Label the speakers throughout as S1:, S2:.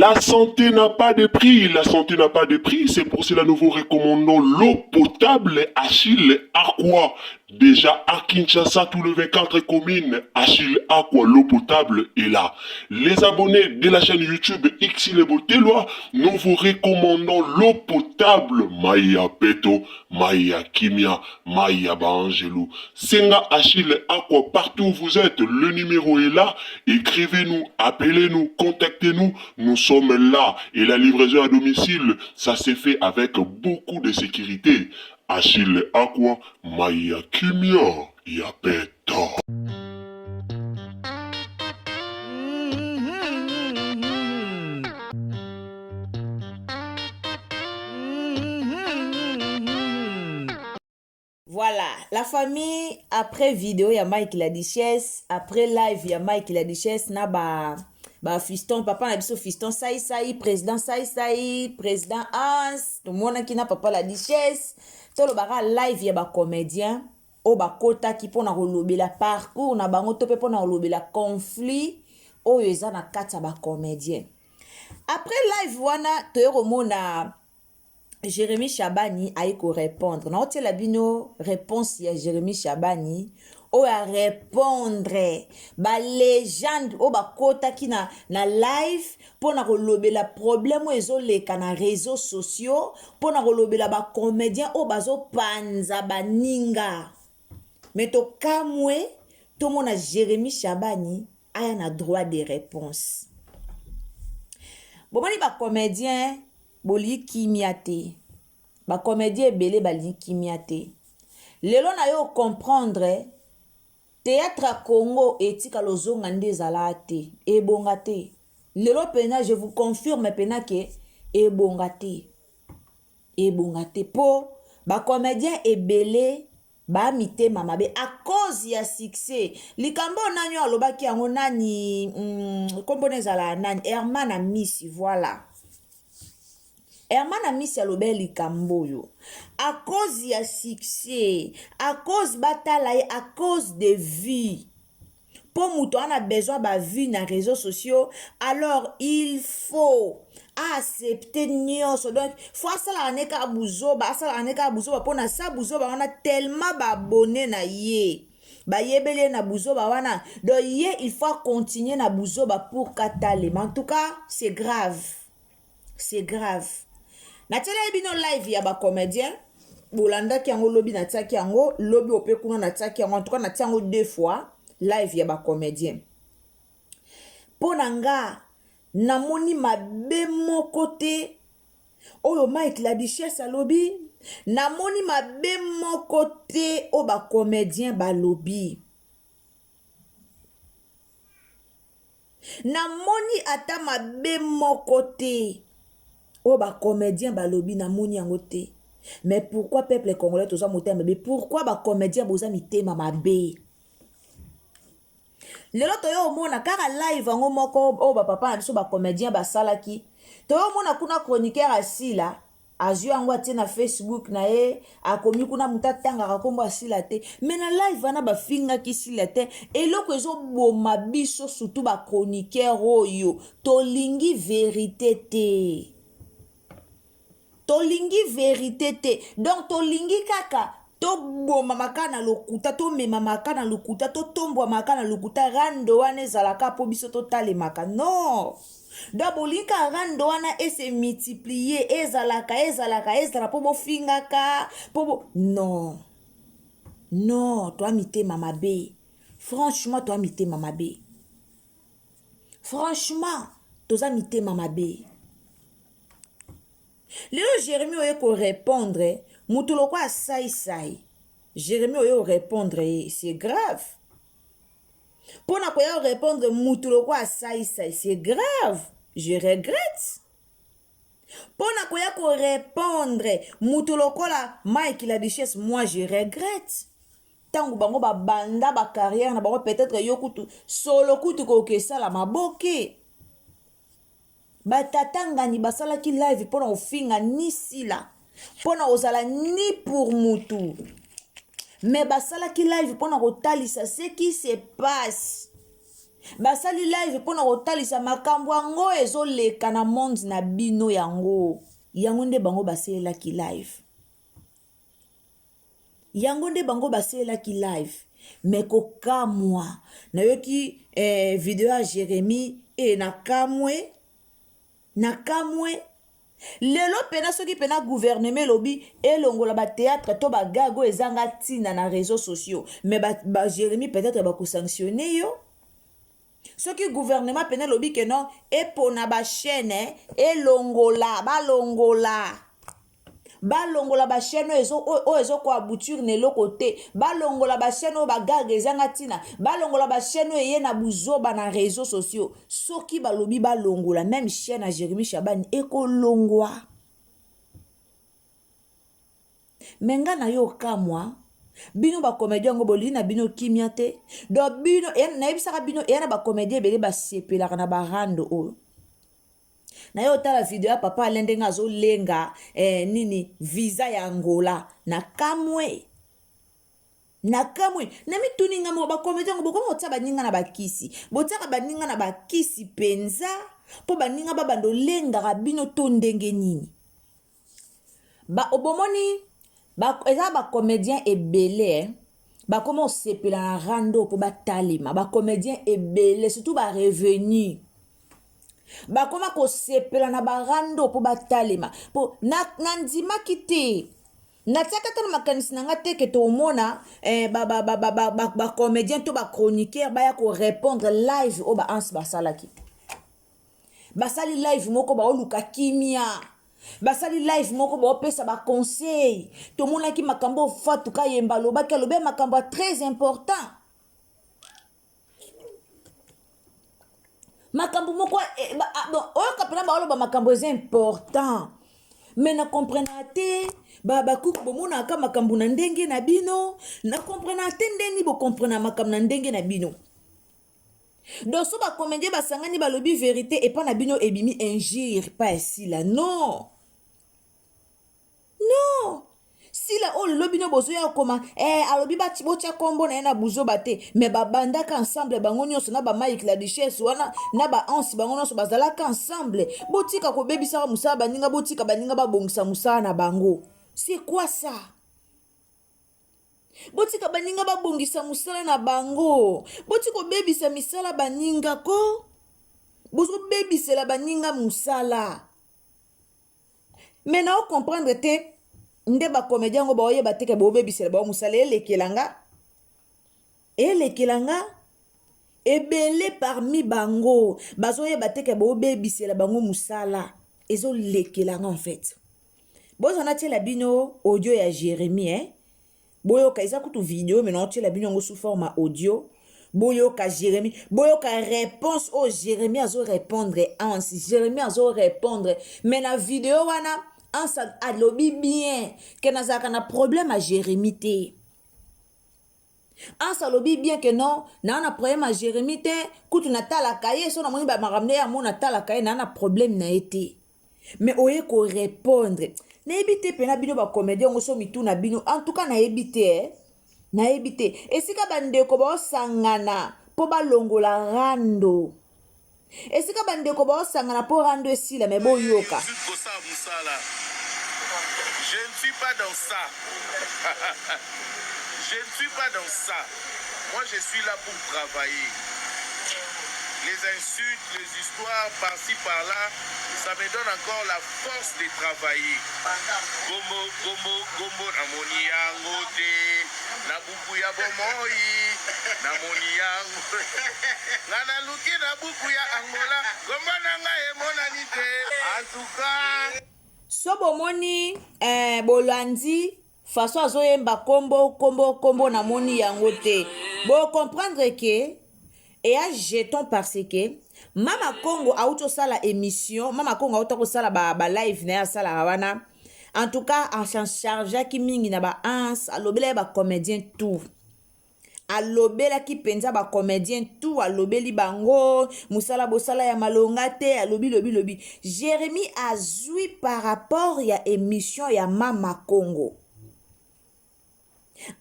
S1: La santé n'a pas de prix, la santé n'a pas de prix, c'est pour cela que nous vous recommandons l'eau potable Achille Aqua. Déjà à Kinshasa, tous les 24 communes, Achille Aqua, l'eau potable est là. Les abonnés de la chaîne YouTube Xile Botelwa, nous vous recommandons l'eau potable Maya Peto, Maya Kimia, Maya Bangelou. Senga Achille Aqua, partout où vous êtes, le numéro est là. Écrivez-nous, appelez-nous, contactez-nous. Nous sommes là et la livraison à domicile, ça s'est fait avec beaucoup de sécurité. Achille Aqua, Maya Kimia, Yapeta.
S2: Voilà, la famille, après vidéo, il y a Mike la Duchesse, après live, il y a Mike la Duchesse, na ba fiston, papa na biso fiston Saï, président Saï, président Hans, tout le monde qui n'a papa la Duchesse, tout le bara live, il y a ba comédien, o ba kota qui pona rolobe la parcours, na bango tope pona rolobe la conflit, o yeza na kata ba comédien. Après live, wana, toyo mona Jérémy Chabani a eu qu'à répondre. Non, tu la bino réponse à Jérémy Chabani. Ou à répondre. Ba légende, ou ba kota qui na live, pour na relever la problème ou ezo les na réseaux sociaux, pour na relever la ba comédien ou bazo panza ba ninga. Mais to kamwe, tout mon a Jérémy Chabani a un droit de réponse. Bon, mani ba comédien, boli kimiate. Ba comédien belé bali kimiate. Lelo na yo comprendre théâtre à Congo etika lozonga ndezala te e bongate. Lelo pena je vous confirme pena que e bongate. E bongate po ba comédien ebelé ba mité mamabe à cause ya succès. Likambo nanyo alobaki yango nani kombonezala nani Herman a Miss voilà. Herman a mis à l'obel Kamboyo. À cause de succès, à cause de bataille, à cause de vie. Pour nous, on a besoin de vie dans les réseaux sociaux. Alors, il faut accepter nous. Donc, il faut que ça soit bouzo, pour na ça bouzo, on a tellement d'abonnés na ye. Ba yebele na bouzo ba wana. Donc, il faut continuer na bouzo pour katale. Mais en tout cas, c'est grave. C'est grave. Natela ebino live ya ba comédien bolanda ki yango lobby na tsaki yango lobby ope kuna na tsaki yango en tout cas na tsango deux fois live ya ba comédien ponanga namoni mabe moko te oyo Mike la Duchesse a lobby namoni mabe moko te o ba comédien ba lobby namoni ata mabe moko te oh ba comédien ba lobby na moni yango te. Mais pourquoi peuple congolais toza motema mabe? Pourquoi ba comédien boza mitema mabe? Lelo toyo mona kaka live yango moko oh ba papa na biso ba comédien ba salaki. Toyo mona kuna chroniqueur asila azwi yango atie na Facebook na ye akomi kuna mutatanga kakombo asila te. Mais na live wana ba finga ki sila te. Eloko ezo boma biso surtout ba chroniqueur oyo tolingi vérité te. Tolingi vérité te. Donc tolingi kaka to boma makana lokuta to mema makana lokuta to tombwa makana lokuta rando wana ezalaka po biso to talemaka. Non. Donc bolinga rando wana ese multiplier ezalaka po bofingaka po non. Non, toi mité mamabe. Franchement toi mité mamabe. Franchement, toza mité mamabe. Léo Jérémy oye ko répondre, mutulo kwa sai. Jérémy oye répondre, c'est grave. Pona ko yo répondre mutulo kwa sai, c'est grave. Je regrette. Pona ko yo répondre mutulo kola Mike la Duchesse, moi je regrette. Tango bango ba banda ba carrière na bango peut-être yo kutu solo kutu ko kesa la maboke. Batatanga ni basala ki live pona ofinga ni sila pona ozala ni pour mutu mais basala ki live pona kotalisa ce qui se passe basali live mpona kotalisa makambo yango ezoleka na monde na bino yango nde bango basalelaki live yango nde bango basalelaki live me kokamwa nayoki video ya Jérémie nakamwe lelo pena soki pena gouvernement lobi elongola ba théâtre to ba gago ezanga tina na réseaux sociaux mais ba Jérémie peut-être ba ko sanctionner yo soki gouvernement pena lobi que non epona ba chaîne elongola balongola ba chaîne ezo ko aboutir ne lokote balongola ba chaîne o ba gaga ezanga tina balongola ba chaîne eye na buzoba na réseaux sociaux soki balobi balongola même chaîne à Jérémie Chabani ekolongwa menga na yo kamwa bino ba comédien ngo boli na bino kimia te do bino na ebisaka bino na ba comédien bele ba sepelaka na ba rando o na yo tala video ya papa alendenga zo lenga nini visa ya Angola na kamwe na mituninga mo ba comédien ngo boko motsa baninga na bakisi botaka baninga na bakisi penza po baninga ba bando lenga bino to ndenge nini ba obomoni ba eza ba comédien ebele ba comment sepela na rando po batalima ba comédien ebele surtout ba revenu bakoma kosepela na barando po batalema po na ndimaki te natiaka tana makanisi nanga te ke tomona comédien to chroniqueur baya ko répondre live o ans basalaki basali live moko baoluka kimia basali live moko baopesa conseil tomonaki makambo fatuka yemba lobaki alobe makambo très important makambo moko oyo kapena baoloba makambo eza important mais na comprena te bakuku bomonaka makambo na ndenge na bino na comprena te ndeni bokomprena makambo na ndenge na bino donc so bakomedie basangani balobi vérité epa na bino ebimi injure pa esila non sila o lelo bino bozoya koma alobi botia kombo na ye na buzoba te me babandaka ensemble bango nyonso na bamike la duchesse wana na baansi bango nyonso bazalaka ensemble botika kobebisaka mosala baninga botika baninga babongisa mosala na bango c'est quoi ça botika baninga babongisa mosala na bango botika kobebisa misala baninga ko bozobebisela baninga mosala me na ocomprendre te nde ba comédien ngo baoye bateke bobebisela ba musala elekelanga ebele parmi bango bazoye bateke bobebisela bango musala ezo lekelanga en fait bozana tela bino audio ya Jérémie boyoka eza kutu video mais non tela bino ngo sous forme audio boyoka Jérémie boyoka réponse au Jérémie azo répondre ansi Jérémie azo répondre mais na vidéo wana ansa alobi bien que nazaka na problème à Jérémie te ansa alobi bien que non na problème à Jérémie te kutu natala kaye so na moni ba maramne ya mona tala kaye na problème na été mais oye ko répondre na ebité pena bino ba comédien ngo so mitu na bino en tout cas na ebité esika bandeko ba sangana po balongola rando esika bandeko ba sangana po rando esila me boyoka
S3: je ne suis pas dans ça. Je ne suis pas dans ça. Moi, je suis là pour travailler. Les insultes, les histoires par-ci, par-là, ça me donne encore la force de travailler. Gomo, namoni yango te, nabuku ya bomoi, namoni yango. Nana luki nabuku ya Angola, gomo nanga emonani te. En tout cas,
S2: so bomoni bolandi façon azoyemba kombo na moni yango te bo comprendre que et a jeton parce que Mama Congo a auto sala émission Mama Congo a auto sala ba live na ya sala wana en tout cas en charge ki mingi na ba ans alobela ba comédien tout alobela ki penza ba comédien tout alobeli bango musala bosala ya malonga te lobi Jérémie azui par rapport ya émission ya Mama Congo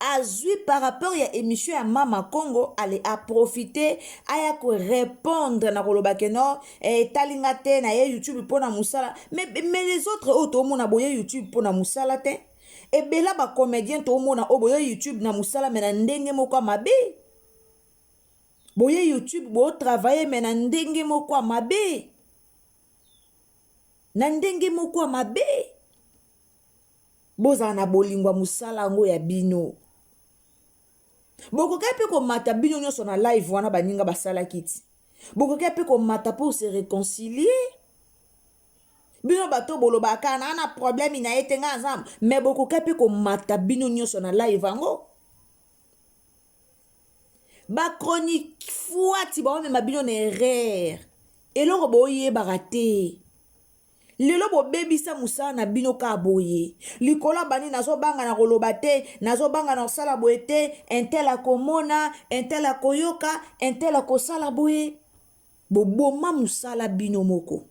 S2: azwi par rapport ya émission ya Mama Congo ale a profité aya ko répondre na koloba ke no talinga te na ye YouTube pona musala mais les autres auto mona boye YouTube pona musala te et bela ba comédien to mona o boye YouTube na musala mais na ndenge moko mabe boye YouTube bo travailler mais na ndenge moko mabe na ndenge moko mabe boza na bolingwa musala ngo ya bino bokoka pe ko mata bino nyonso na live wana baninga basala kiti bokoka pe ko mata pour se réconcilier bino bato boloba kana na problème na ete nga nzam mais bokoka pe ko mata bino nyonso na live ango ba chronique fuati ba mema bino na erreur eloko boye barate lelo bobebisa musala na bino ka boye likola bani nazobanga na koloba te nazobanga na kosala boye te intel akomona intel akoyoka intel akosala boye boboma musala bino moko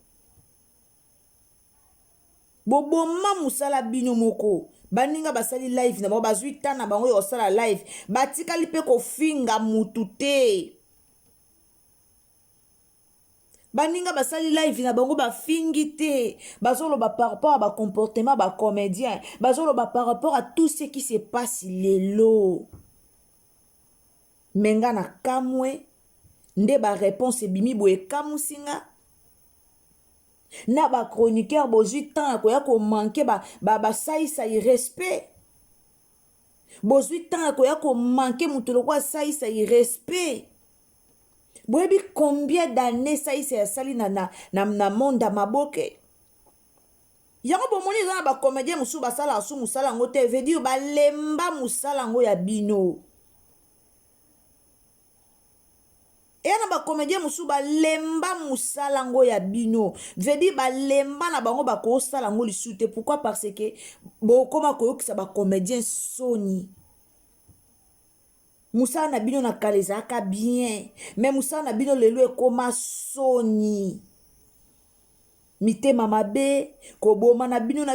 S2: boboma musala bino moko baninga basali live na bango bazwi ta na bango yosala live batikali pe kofinga mutu te baninga basali live na bango bafingi te bazoloba par rapport à ba comportement ba comédien bazoloba par rapport à tout ce qui se passe lelo menga na kamwe nde ba réponse bimi boye kamusinga na ba chroniqueur bozwi temps ko ya ko manquer ba saisa respect bozwi temps ko ya ko manquer mutu lokwa saisa respect boyebi combien d'années ça y s'est sali na monde maboke yango bomoni eza na ba comédien musu basala asu musala ngo te veut dire balemba musala ngo ya bino na ba comédien musu balemba musala ngo ya bino veut dire balemba na bango bako sala ngo lisute pourquoi parce que bokoma koyokisa ba comédien soni musala na bino na kala ezalaka bien mais musala na bino lelo ekoma soni mitema mabe koboma na bino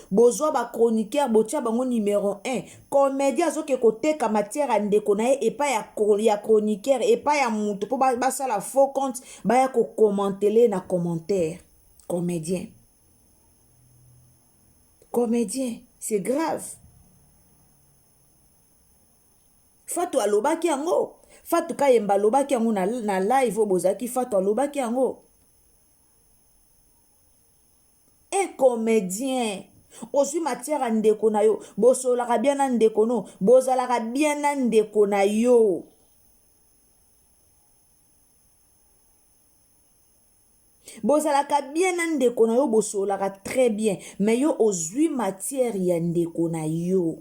S2: bozwa ba chroniqueur botia bango numéro 1 comédien azoke koteka matière ya ndeko na ye epai ya chroniqueur epai ya mutu po basala faux compte baya kokommentele na commentaire comédien c'est grave. Fatou alobaki yango Fatou Kayemba alobaki yango na live obozaki Fatou alobaki yango un comédien ozwi matière ndeko na yo bosolaka bien na ndeko no bozalaka bien na ndeko na yo bozalaka bien na ndeko na yo bosolaka très bien mais yo ozwi matière ya ndeko na yo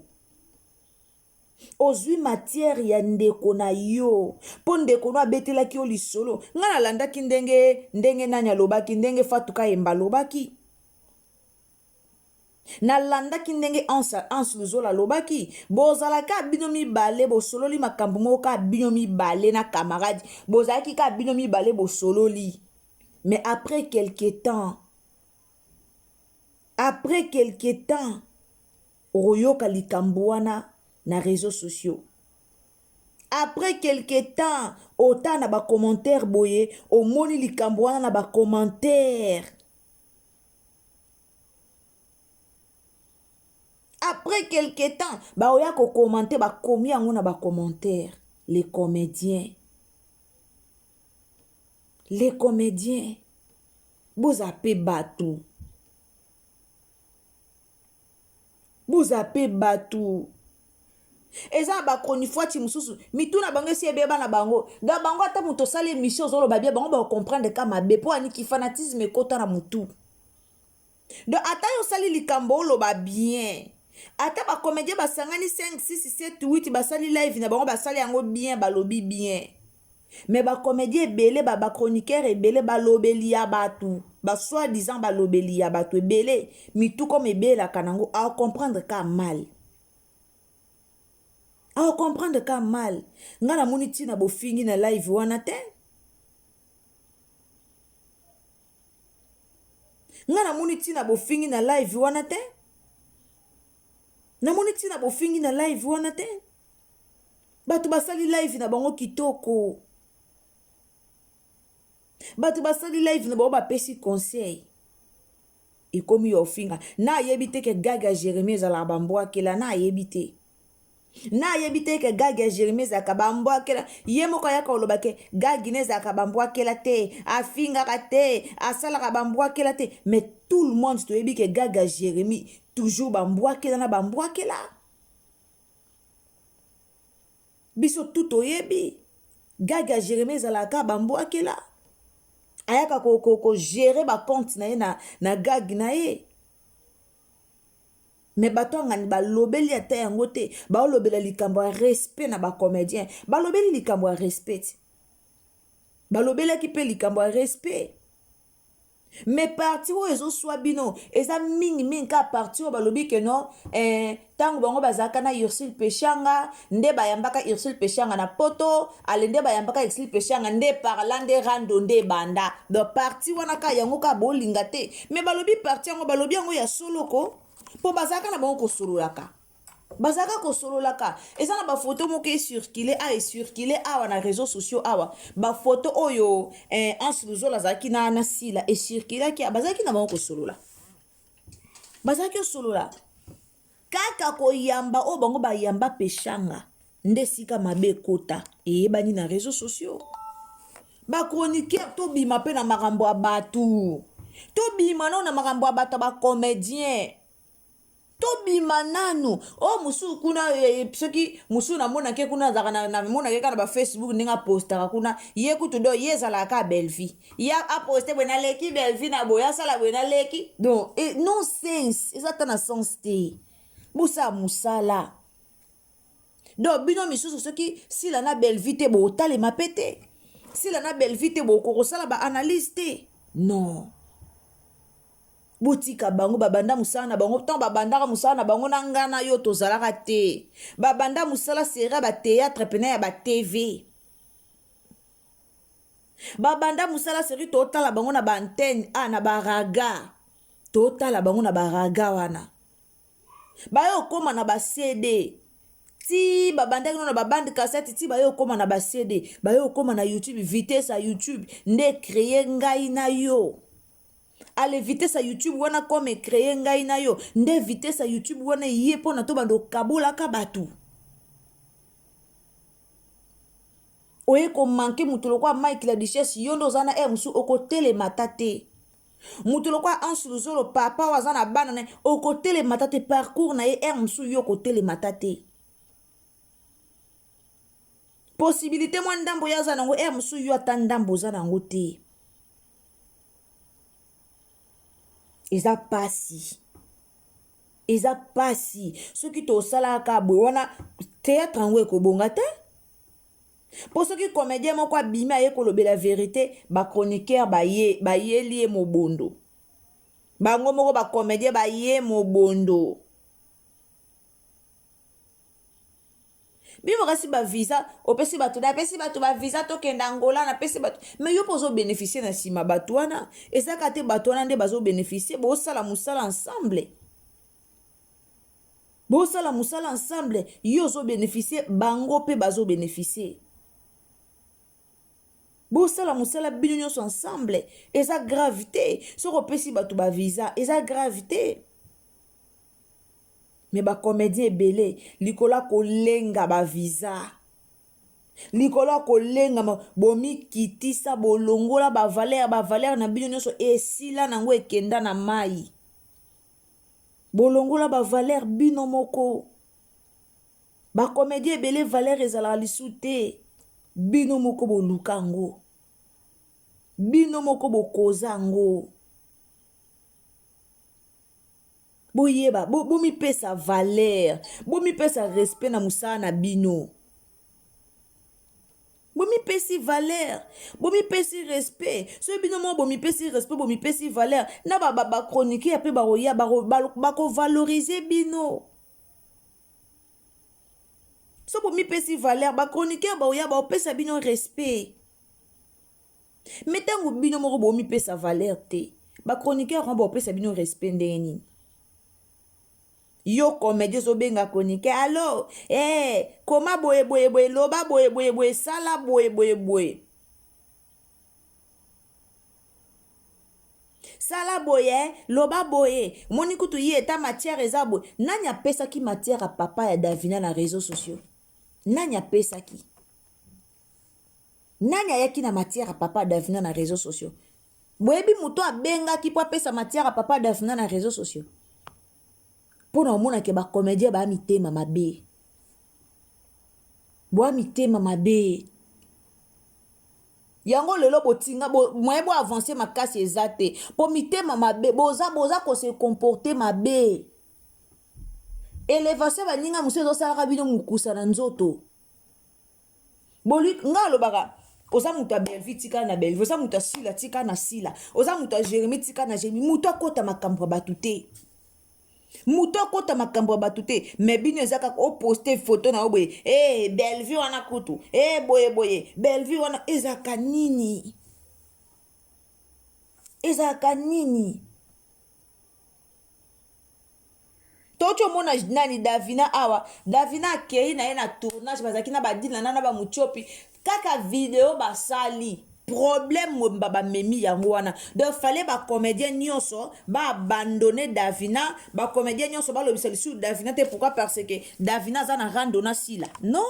S2: ozwi matière ya ndeko na yo po ndeko no abetelaki yo lisolo nga nalandaki ndenge nani alobaki ndenge Fatou Kayemba alobaki nalandaki ndenge Anse Luzola alobaki bozalaka bino mibale bosololi makambo moko ka bino mibale na camarade bozalaki ka bino mibale bosololi mais après quelque temps oyoka likambo wana na réseaux sociaux après quelque temps ota na ba commentaire boye omoni likambo wana na ba commentaire après quelque temps ba oya ko commenter ba komi yango na ba commentaire les comédiens bozape batu eza ba chroniqueur mususu mituna bango si ebeba na bango da bango ata muto sala émission zolo babia bango ba comprendre ka mabe po ani ki fanatisme ekota na mutu do ata yo sali likambo lo ba bien ata ba comédien basangani 5 6 7 8 basali live na bango basali yango bien balobi bien mais ba comédien ebele ba chroniqueur ebele balobeli ya batu ba soi-disant balobeli ya batu ebele mitu comme ebela kanango a comprendre ka mal nga na moni tina bofingi na live wana te nga na moni tina bofingi na live wana te namoni tina bofingi na live wana te bato basali live na bango kitoko bato basali live na bango bapesi conseil ekomi yo finga na yebi te ke gaga Jérémie ezala bambwakela na yebi te na yebi te ke gaga Jérémie ezalaka bambwakela ye moko ayaka oloba ke gagi nezalaka bambwakela te afingaka te asalaka bambwakela te mais tout le monde toyebi ke gaga Jérémie toujours bambwakela na bambwakela biso tout oyebi gaga Jérémie ezalaka bambwakela ayaka ko gérer ba compte na ye na gag na ye mais bato ngani balobeli ata yango te balobela likambo ya respect na ba comédien balobeli likambo ya respect balobelaki pe likambo ya respect mais parti oyo ezoswa bino eza mingi ka parti oyo balobi ke non ntango bango bazalaka na Ursule Peshanga nde bayambaka Ursule Peshanga na poto ale nde bayambaka Ursule Peshanga nde parla nde rando nde banda donc parti wana ka yango ka bolinga te mais balobi parti yango balobi yango ya soloko po bazalaka na bango kosololaka bazaka kosololaka eza na bafoto moko esirkile awa na réseaux sociaux awa bafoto oyo Anse Luzola azalaki na sila esirkilaki bazalaki na bango kosolola bazalaki osolola kaka koyamba oyo bango bayamba Peshanga nde sika mabe ekota eyebani na réseaux sociaux bachroniqueur tobima mpe na makambo ya bato tobima nano na makambo ya bato ya bacomédien tobima nanu o musu kuna soki musu namonake kuna azalaka namonake kaka na bafacebook ndenge apostaka kuna ye kutu do ye ezalaka belvi ye aposte bwe naleki belvi na boye asala bwe naleki donc non sens eza ta na sens te bosala mosala donc bino misusu soki sila na belvi te botalema mpe te sila na belvi te bokokosala baanalyse te non botika bango babanda musala na bango tant babandaka musala na bango na ngana yo tozalaka te babanda musala sera ba théâtre pena ya ba TV babanda musala seri totala bango na ba antenne na baraga totala bango na baraga wana bayo koma na ba CD ti babandaki no na babande cassette ti bayo koma na ba CD bayo koma na YouTube vitesse ya YouTube nde créer ngai na yo ale vitesse ya YouTube wana comme créer ngai na yo nde vitesse ya YouTube wana ye pona to bando kabolaka batu oye ko manke mutolo kwa Mike la Duchesse yondo zana musu okotele matate mutolo kwa Anse Luzola papa wazana bana ne okotele matate parcours na ye musu yo kotele matate possibilité mo ndambo yaza nango musu yo atandambo za nango te eza pasi soki tosalaka boye wana théâtre yango ekobonga te mpo soki comédien moko abimi aye kolobela vérité bachroniqueur bayeli ye mobondo bango moko bacomédien baye mobondo bimo kasi bavisa opesi bato napesi bato bavisa tokenda Angola napesi bato mais yo pozo bénéficier na nsima bato wana ezaka te bato wana nde bazo bénéficier bosala musala ensemble yo ozo bénéficier bango mpe bazo bénéficier bosala musala bino nyonso ensemble eza gravité soki opesi bato bavisa eza gravité mais bacomédien ebele likola kolenga bavisa likola kolenga bomikitisa bolongola bavaler na bino nyonso esila nango ekenda na mai bolongola bavaler bino moko bacomédien ebele valer ezalaka lisu te bino moko boluka yango bino moko bokoza yango boyeba bomipesa valeur bomipesa respect na musala na bino bomipesi valeur bomipesi respect so bino mo bomipesi respect bomipesi valeur na bachroniqueur mpe baroya bakovalorize bino so bomipesi valeur bachroniqueur baoya baopesa bino respect mais ntango bino moko bomipesa valeur te bachroniqueur wana baopesa bino respect ndenge nini Yo comédien zobenga konike allo koma boye boye boye loba boye boye boye sala boye boye boye sala boye loba boye moni kutu ye eta matière eza boye nani apesaki matière a papa ya Davina na réseaux sociaux nani apesaki nani ayaki na matière a papa ya Davina na réseaux sociaux boyebi moto abengaki po apesa matière a papa ya Davina na réseaux sociaux pona omonake bacomédien baya mitema mabe boya mitema mabe yango lelo botinga moye bo avancer makasi eza te po mitema mabe boza kose comporter mabe élévation baninga mosu ezosalaka bino mokusa na nzoto boli nga alobaka oza moto ya Belleville tika na Belleville oza moto ya Sila tika na Sila oza moto ya Jérémie tika na Jérémie moto akota makambo ya bato te moto akota makambo ya bato te me bino eza kaka oposte foto na yo boye Belleville wana kutu boye boye Belleville wana ezaka nini tocho mona nani Davina awa Davina akei na ye na tournage bazaki na badila na bamuchopi kaka video basali problème bamemi yango wana donc fallait bacomédien nyonso baabandonner Davina bacomédien nyonso balobisa lisu Davina te pourquoi parce que Davina aza na randona sila non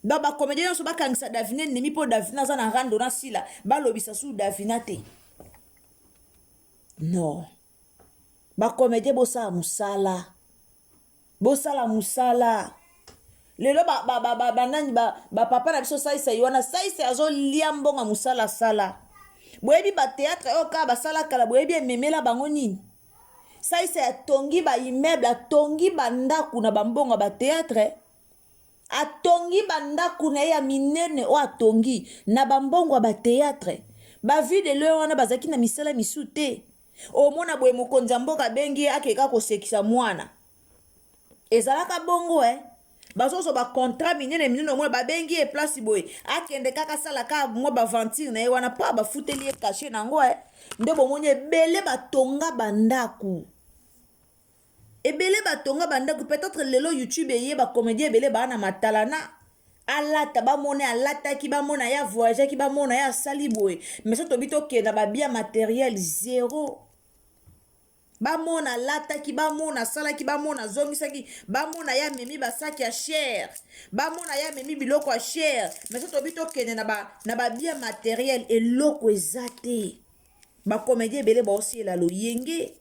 S2: donc bacomédien nyonso bakangisa Davina ennemi mpo Davina aza na randona sila balobisa su Davina te non bacomédien bosala musala lelo banani papa na biso saisa wana saisa azolia mbonga musala sala boyebi bateatre oyo kaka basala kala boyebi ememela bango nini saisa atongi baimmeuble atongi bandaku na bambonga bateatre atongi bandaku na ye ya minene oyo atongi na bambongo ya bateatre bavide lelo wana bazalaki na misala misu te omona boye mokonzi ya mboka abengi akeka kosekisa mwana ezalaka bongo bazoso bacontrat minene omona babengi ye place boye akende kaka sala kaka mwa baventure na ye wana mpo bafuteli ye kashe nango nde bomoni ebele batonga bandaku peut-être lelo YouTube eye bacomédien ebele baa na matalana alata bamone alataki bamona ya voyageaki bamona ya asali boye mais so tobi tokenda babia matériel zéro bamona lataki bamona salaki bamona zongisaki bamona ya memi basaki ya cher bamona ya memi biloko ya cher mais so tobi tokende na babia matériel eloko eza te bacomédien ebele baosiela loyenge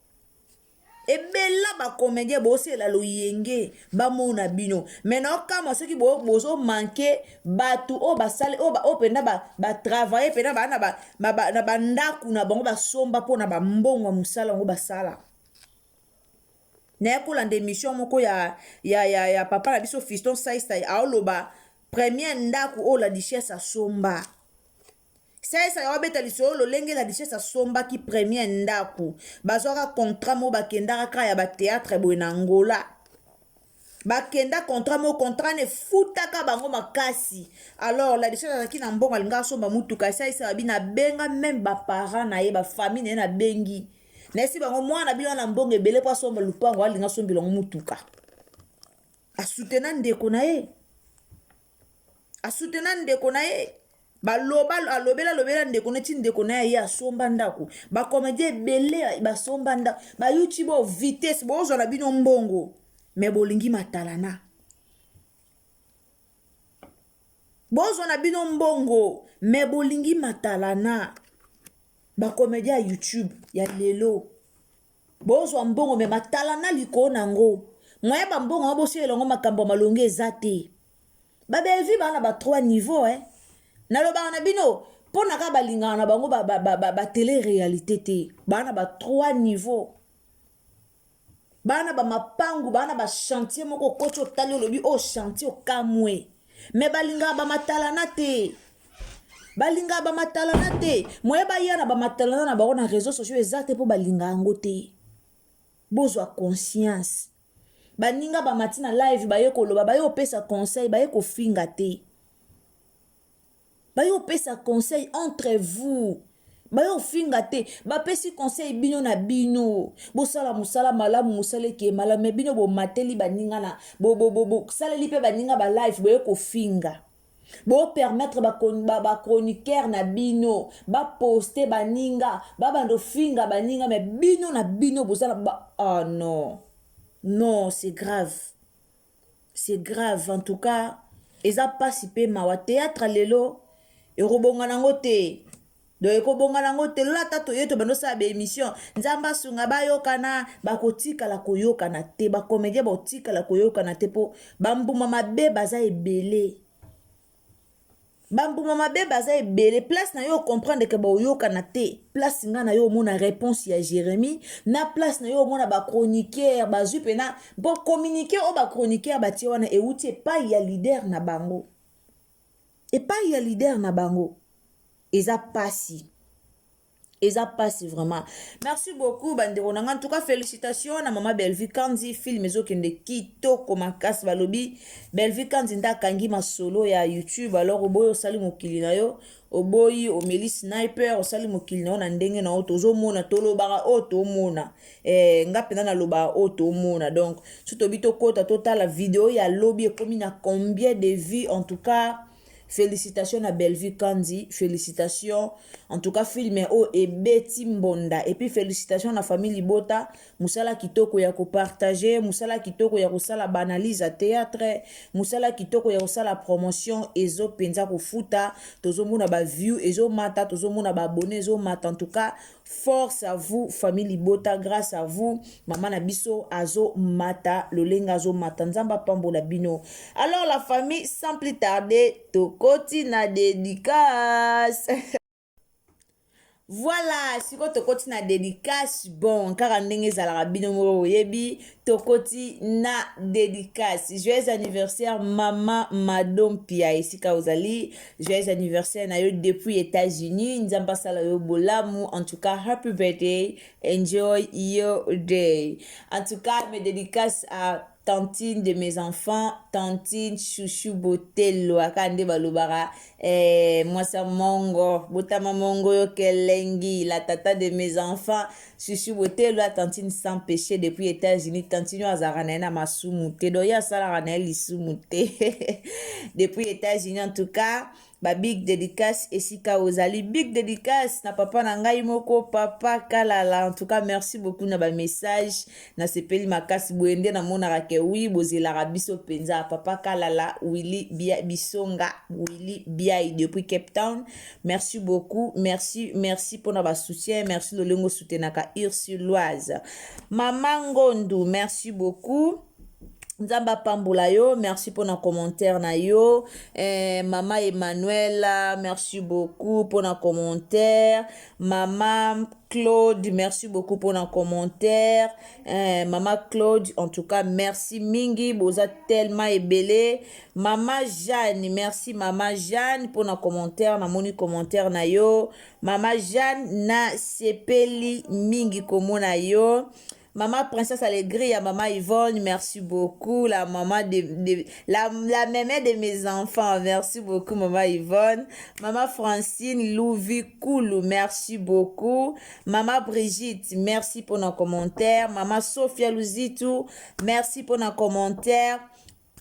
S2: ebela bacomédien baosiela loyenge bamona bino maintenant okama soki bozomanke bato oyo basali oyo mpena batravaille mpena baa na bandaku na bango basomba mpo na bambongo ya mosala yango basala naye kolanda émission moko ya papa na biso Fiston Saisai aoloba première ndaku oyo la duchesse asomba Saisai awabeta lisolo lolenge la duchesse asombaki première ndaku bazwaka contrat mo bakendaka kaka ya bateatre boye na Angola bakenda contrat mo contrat ne futaka bango makasi alors la duchesse azalaki na mbongo alingaka asomba mutuka Saisai abi na benga même baparent na ye bafamille na ye na bengi nesi bango mwana bino na mbongo ebele po asomba lupango alinga asombela ngo mutuka asutena ndeko na ye alobela ndeko neti ndeko na ye asomba ndako bacomédien ebele basomba ndako bayuti bo vitesse bozwa na bino mbongo me bolingi matalana bozwa na bino mbongo me bolingi matalana bacomédien ya YouTube ya lelo bozwa mbongo me matalana likolo nango moye bambongo abosi elongo makambo malonge eza te babelvi bana ba 3 niveau nalobaka na bino mpo na kaka balingaka na bango batele réalité te bana ba 3 niveau bana bamapangu bana bachantier moko koti otali olobi o chantier okamwe me balingaka bamatalana te moye baya na bamatalana na bango na réseaux sociaux eza te mpo balingaka yango te bozwa conscience baninga bamati na live baye koloba baye opesa conseil baye kofinga te baye opesa conseil entre vous bayo finga te bapesi conseil bino na bino bosala musala malamu musala ke malamu me bino bomateli baninga na saleli mpe baninga balife boye kofinga bopermettre bachroniqueur na bino baposte baninga babando finga baninga me bino na bino bosala ah non non c'est grave en tout cas eza pasi mpe mawa théâtre lelo ekobonga nango te do ekobonga nango te lola ata toye to bandosala baémission nzambe asunga bayokana bakotikala koyokana te bacomédien bakotikala koyokana te mpo bambuma mabe baza ebele place na yo comprendre ke baoyokana te place nga na yo omona réponse ya Jérémie na place na yo omona bachroniqueur bazwi pena bo communiquer o bachroniqueur batie wana euti epai ya leader na bango eza pasi vraiment. Merci beaucoup bandeko nanga. En tout cas félicitations na mama Bellevue Kandi film ezokende kitoko makasi balobi Bellevue Kandi ndakangi masolo ya YouTube alors oboyo osali mokili na yo oboyi omeli sniper osali mokili na yo na ndenge na oto ozomona tolobaka oto omona nga pena na loba oto omona donc sotobi tokota totala video ya lobi ekomi na combien de vues. En tout cas félicitations à Bellevue Kandi, félicitations en tout cas film o ebeti mbonda et puis félicitations à la famille Libota musala kitoko ya ko partager musala kitoko ya ko sala banalise à théâtre musala kitoko ya ko sala promotion ezo penza ko futa tozomona ba view ezo mata tozomona ba abonnés ezo mata. En tout cas force à vous famille Libota, grâce à vous maman na biso azo mata lolenga azo mata nzamba pambola bino. Alors la famille sans plus tarder tokoti na dédicace. Voilà, si ko tokoti na dédicace bon kaka ndenge ezalaka bino moko oyebi tokoti na dédicace. Joyeux anniversaire maman Madom Pia esika ozali, joyeux anniversaire na yo depuis États-Unis, nzamba sala yo bolamu. En tout cas happy birthday, enjoy your day. En tout cas mes dédicaces à tantine de mes enfants, tantine chouchou botelo akande balobara moi ça mongo botama mongo yo kelengi la tata de mes enfants chouchou botelo tantine sans péché depuis États-Unis. Tantine azarana na masumu te do ya sala rana lisumu te depuis États-Unis. En tout cas ba big dédicace esika ozali, big dédicace na papa na ngai moko papa Kalala. En tout cas merci beaucoup na ba message na sepeli makasi boende na mona rake oui bozela biso penza papa Kalala Willy Bia Bisonga Willy Bia depuis Cape Town. Merci beaucoup, merci pour na ba soutien, merci le lengo soutenaka Ursuloise. Maman Ngondu merci beaucoup. Nzamba pambola yo, merci pour nos commentaires na yo. Maman Emmanuela, merci beaucoup pour nos commentaires. Maman Claude, merci beaucoup pour nos commentaires. Maman Claude, en tout cas, merci mingi, boza tellement ebele. Maman Jeanne, merci Maman Jeanne pour nos commentaires, na moni commentaire na yo. Maman Jeanne na sepeli mingi komona yo. Maman Princesse Allegria, Maman Yvonne, merci beaucoup. La maman la mémé de mes enfants, merci beaucoup Maman Yvonne. Maman Francine Louvi Koulou, merci beaucoup. Maman Brigitte, merci pour nos commentaires. Maman Sophia Louzitou, merci pour nos commentaires.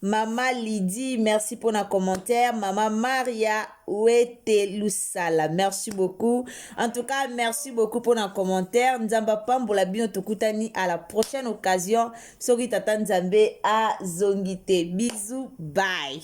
S2: Maman Lydie, merci pour nos commentaires. Maman Maria Ouete Lusala, merci beaucoup. En tout cas, merci beaucoup pour nos commentaires. Nzamba pambola bino tokutani à la prochaine occasion. Soki tata Nzambe a zongite. Bisous, bye.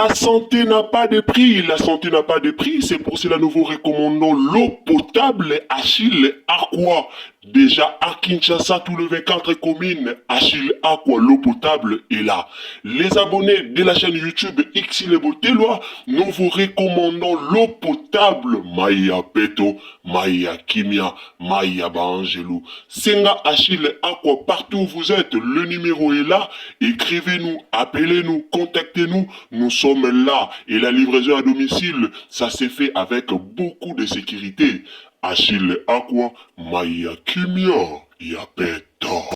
S1: La santé n'a pas de prix, la santé n'a pas de prix, c'est pour cela nous vous recommandons l'eau potable Achille Aqua. Déjà à Kinshasa, tous les 24 communes, Achille Aqua, l'eau potable est là. Les abonnés de la chaîne YouTube Xile Botelwa, nous vous recommandons l'eau potable Maya Peto, Maya Kimia, Maya Bangelou. Senga Achille Aqua, partout où vous êtes, le numéro est là. Écrivez-nous, appelez-nous, contactez-nous, nous sommes là. Et la livraison à domicile, ça s'est fait avec beaucoup de sécurité. Achille Aqua, Maya Kimia, Yapeta.